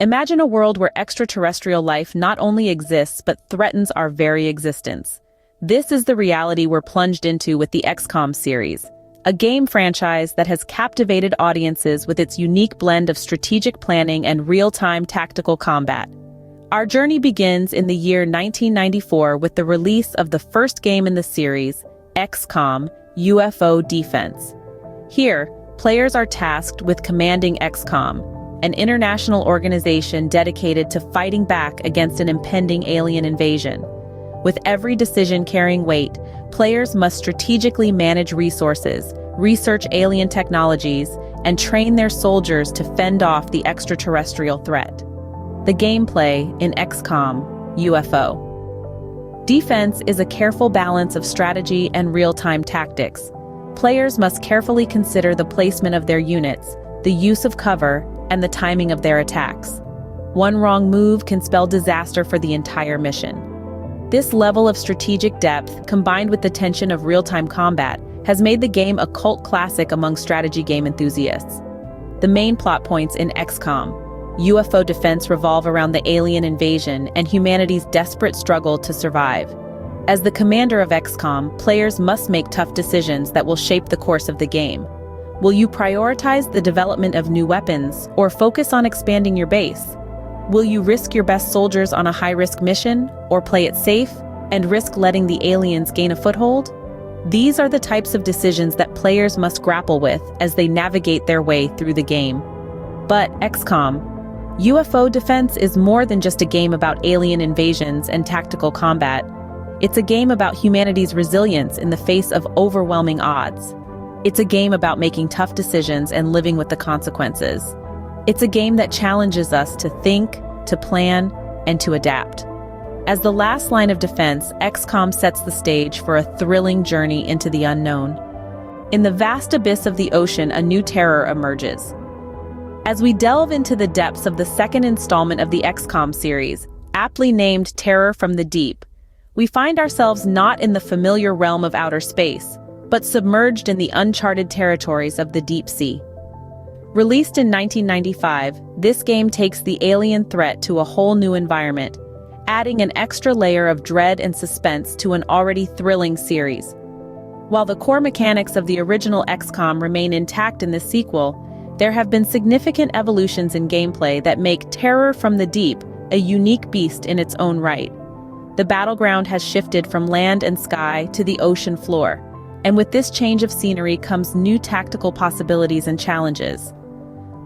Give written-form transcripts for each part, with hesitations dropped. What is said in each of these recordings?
Imagine a world where extraterrestrial life not only exists but threatens our very existence. This is the reality we're plunged into with the XCOM series, a game franchise that has captivated audiences with its unique blend of strategic planning and real-time tactical combat. Our journey begins in the year 1994 with the release of the first game in the series, XCOM, UFO Defense. Here, players are tasked with commanding XCOM, an international organization dedicated to fighting back against an impending alien invasion. With every decision carrying weight, players must strategically manage resources, research alien technologies, and train their soldiers to fend off the extraterrestrial threat. The gameplay in XCOM, UFO Defense is a careful balance of strategy and real-time tactics. Players must carefully consider the placement of their units, the use of cover, and the timing of their attacks. One wrong move can spell disaster for the entire mission. This level of strategic depth, combined with the tension of real-time combat, has made the game a cult classic among strategy game enthusiasts. The main plot points in XCOM, UFO Defense revolve around the alien invasion and humanity's desperate struggle to survive. As the commander of XCOM, players must make tough decisions that will shape the course of the game. Will you prioritize the development of new weapons or focus on expanding your base? Will you risk your best soldiers on a high-risk mission, or play it safe and risk letting the aliens gain a foothold? These are the types of decisions that players must grapple with as they navigate their way through the game. But XCOM, UFO Defense is more than just a game about alien invasions and tactical combat. It's a game about humanity's resilience in the face of overwhelming odds. It's a game about making tough decisions and living with the consequences. It's a game that challenges us to think, to plan, and to adapt. As the last line of defense, XCOM sets the stage for a thrilling journey into the unknown. In the vast abyss of the ocean, a new terror emerges. As we delve into the depths of the second installment of the XCOM series, aptly named Terror from the Deep, we find ourselves not in the familiar realm of outer space, but submerged in the uncharted territories of the deep sea. Released in 1995, this game takes the alien threat to a whole new environment, adding an extra layer of dread and suspense to an already thrilling series. While the core mechanics of the original XCOM remain intact in the sequel, there have been significant evolutions in gameplay that make Terror from the Deep a unique beast in its own right. The battleground has shifted from land and sky to the ocean floor, and with this change of scenery comes new tactical possibilities and challenges.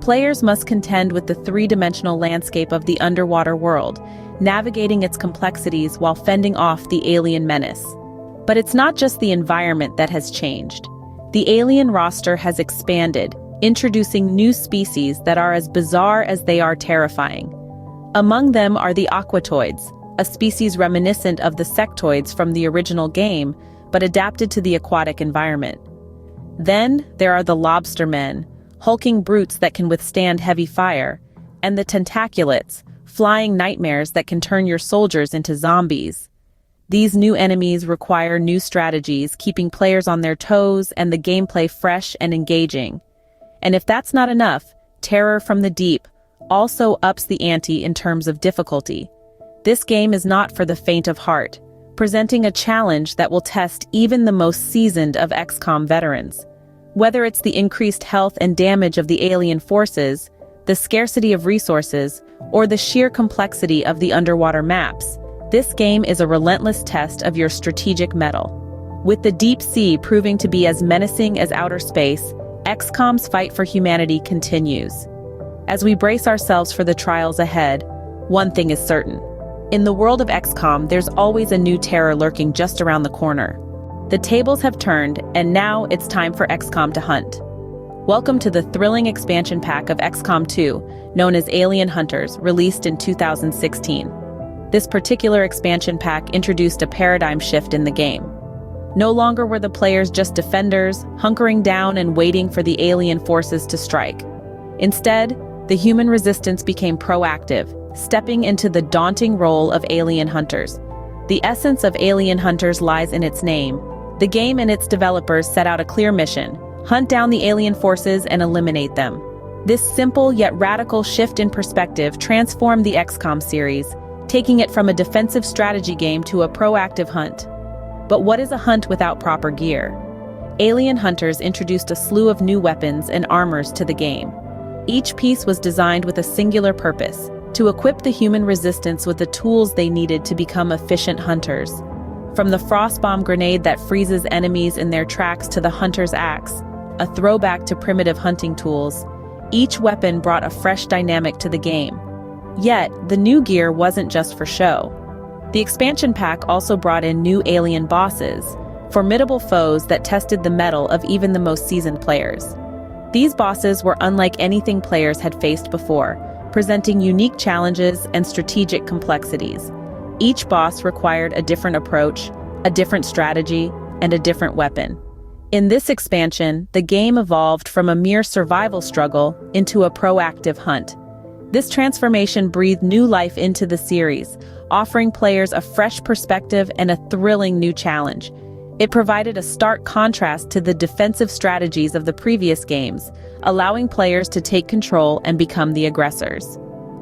Players must contend with the three-dimensional landscape of the underwater world, navigating its complexities while fending off the alien menace. But it's not just the environment that has changed. The alien roster has expanded, introducing new species that are as bizarre as they are terrifying. Among them are the aquatoids, a species reminiscent of the sectoids from the original game, but adapted to the aquatic environment. Then there are the lobstermen, hulking brutes that can withstand heavy fire, and the tentaculates, flying nightmares that can turn your soldiers into zombies. These new enemies require new strategies, keeping players on their toes and the gameplay fresh and engaging. And if that's not enough, Terror from the Deep also ups the ante in terms of difficulty. This game is not for the faint of heart, presenting a challenge that will test even the most seasoned of XCOM veterans. Whether it's the increased health and damage of the alien forces, the scarcity of resources, or the sheer complexity of the underwater maps, this game is a relentless test of your strategic mettle. With the deep sea proving to be as menacing as outer space, XCOM's fight for humanity continues. As we brace ourselves for the trials ahead, one thing is certain. In the world of XCOM, there's always a new terror lurking just around the corner. The tables have turned, and now it's time for XCOM to hunt. Welcome to the thrilling expansion pack of XCOM 2, known as Alien Hunters, released in 2016. This particular expansion pack introduced a paradigm shift in the game. No longer were the players just defenders, hunkering down and waiting for the alien forces to strike. Instead, the human resistance became proactive, stepping into the daunting role of alien hunters. The essence of Alien Hunters lies in its name. The game and its developers set out a clear mission: hunt down the alien forces and eliminate them. This simple yet radical shift in perspective transformed the XCOM series, taking it from a defensive strategy game to a proactive hunt. But what is a hunt without proper gear? Alien Hunters introduced a slew of new weapons and armors to the game. Each piece was designed with a singular purpose: to equip the human resistance with the tools they needed to become efficient hunters. From the frostbomb grenade that freezes enemies in their tracks to the hunter's axe, a throwback to primitive hunting tools, each weapon brought a fresh dynamic to the game. Yet, the new gear wasn't just for show. The expansion pack also brought in new alien bosses, formidable foes that tested the mettle of even the most seasoned players. These bosses were unlike anything players had faced before, presenting unique challenges and strategic complexities. Each boss required a different approach, a different strategy, and a different weapon. In this expansion, the game evolved from a mere survival struggle into a proactive hunt. This transformation breathed new life into the series, offering players a fresh perspective and a thrilling new challenge. It provided a stark contrast to the defensive strategies of the previous games, allowing players to take control and become the aggressors.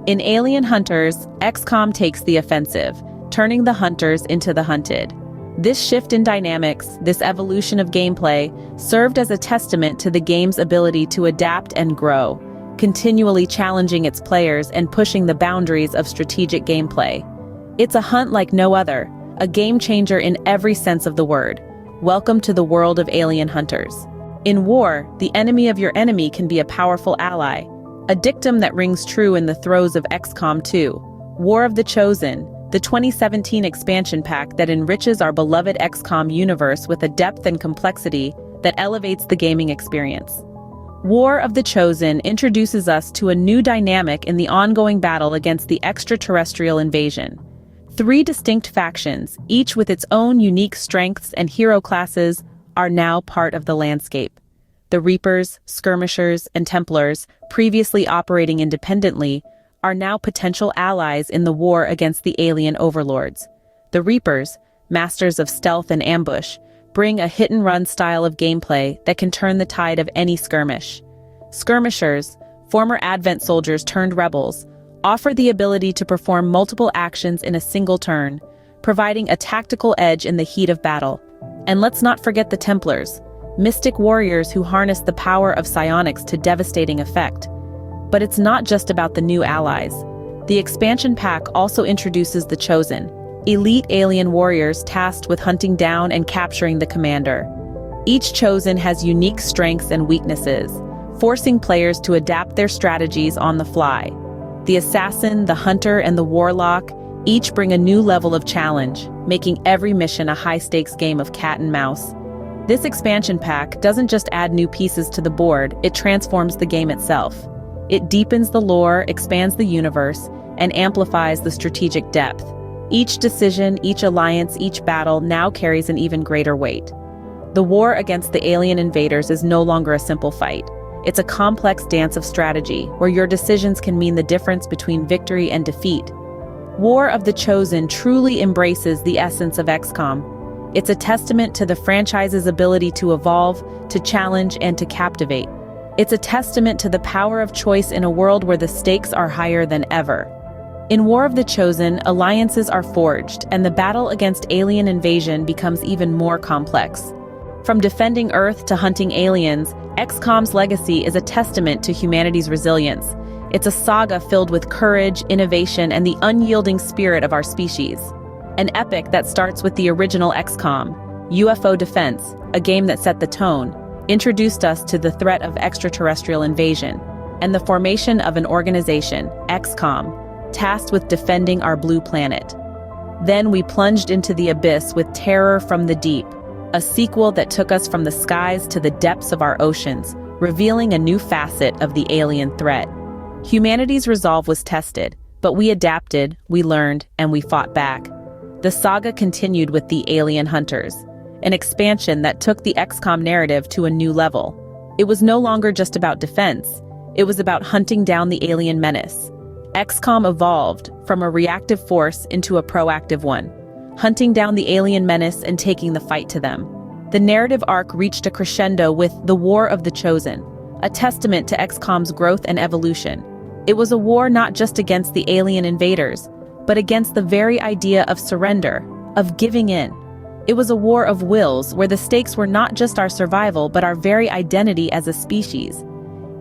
In Alien Hunters, XCOM takes the offensive, turning the hunters into the hunted. This shift in dynamics, this evolution of gameplay, served as a testament to the game's ability to adapt and grow, continually challenging its players and pushing the boundaries of strategic gameplay. It's a hunt like no other, a game changer in every sense of the word. Welcome to the world of Alien Hunters. In war, the enemy of your enemy can be a powerful ally, a dictum that rings true in the throes of XCOM 2, War of the Chosen, the 2017 expansion pack that enriches our beloved XCOM universe with a depth and complexity that elevates the gaming experience. War of the Chosen introduces us to a new dynamic in the ongoing battle against the extraterrestrial invasion. 3 distinct factions, each with its own unique strengths and hero classes, are now part of the landscape. The Reapers, Skirmishers, and Templars, previously operating independently, are now potential allies in the war against the alien overlords. The Reapers, masters of stealth and ambush, bring a hit-and-run style of gameplay that can turn the tide of any skirmish. Skirmishers, former Advent soldiers turned rebels, offer the ability to perform multiple actions in a single turn, providing a tactical edge in the heat of battle. And let's not forget the Templars, mystic warriors who harness the power of psionics to devastating effect. But it's not just about the new allies. The expansion pack also introduces the Chosen, elite alien warriors tasked with hunting down and capturing the commander. Each Chosen has unique strengths and weaknesses, forcing players to adapt their strategies on the fly. The Assassin, the Hunter, and the Warlock each bring a new level of challenge, making every mission a high-stakes game of cat and mouse. This expansion pack doesn't just add new pieces to the board, it transforms the game itself. It deepens the lore, expands the universe, and amplifies the strategic depth. Each decision, each alliance, each battle now carries an even greater weight. The war against the alien invaders is no longer a simple fight. It's a complex dance of strategy, where your decisions can mean the difference between victory and defeat. War of the Chosen truly embraces the essence of XCOM. It's a testament to the franchise's ability to evolve, to challenge, and to captivate. It's a testament to the power of choice in a world where the stakes are higher than ever. In War of the Chosen, alliances are forged, and the battle against alien invasion becomes even more complex. From defending Earth to hunting aliens, XCOM's legacy is a testament to humanity's resilience. It's a saga filled with courage, innovation, and the unyielding spirit of our species. An epic that starts with the original XCOM, UFO Defense, a game that set the tone, introduced us to the threat of extraterrestrial invasion, and the formation of an organization, XCOM, tasked with defending our blue planet. Then we plunged into the abyss with Terror from the Deep, a sequel that took us from the skies to the depths of our oceans, revealing a new facet of the alien threat. Humanity's resolve was tested, but we adapted, we learned, and we fought back. The saga continued with the Alien Hunters, an expansion that took the XCOM narrative to a new level. It was no longer just about defense, it was about hunting down the alien menace. XCOM evolved from a reactive force into a proactive one, hunting down the alien menace and taking the fight to them. The narrative arc reached a crescendo with the War of the Chosen, a testament to XCOM's growth and evolution. It was a war not just against the alien invaders, but against the very idea of surrender, of giving in. It was a war of wills where the stakes were not just our survival but our very identity as a species.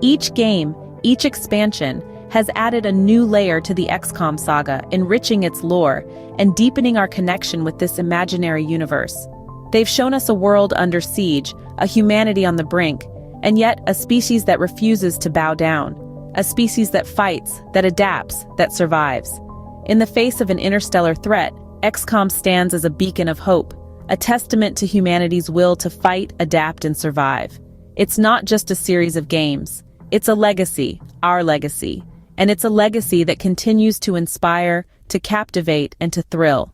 Each game, each expansion, has added a new layer to the XCOM saga, enriching its lore and deepening our connection with this imaginary universe. They've shown us a world under siege, a humanity on the brink, and yet a species that refuses to bow down, a species that fights, that adapts, that survives. In the face of an interstellar threat, XCOM stands as a beacon of hope, a testament to humanity's will to fight, adapt, and survive. It's not just a series of games. It's a legacy, our legacy, and it's a legacy that continues to inspire, to captivate, and to thrill.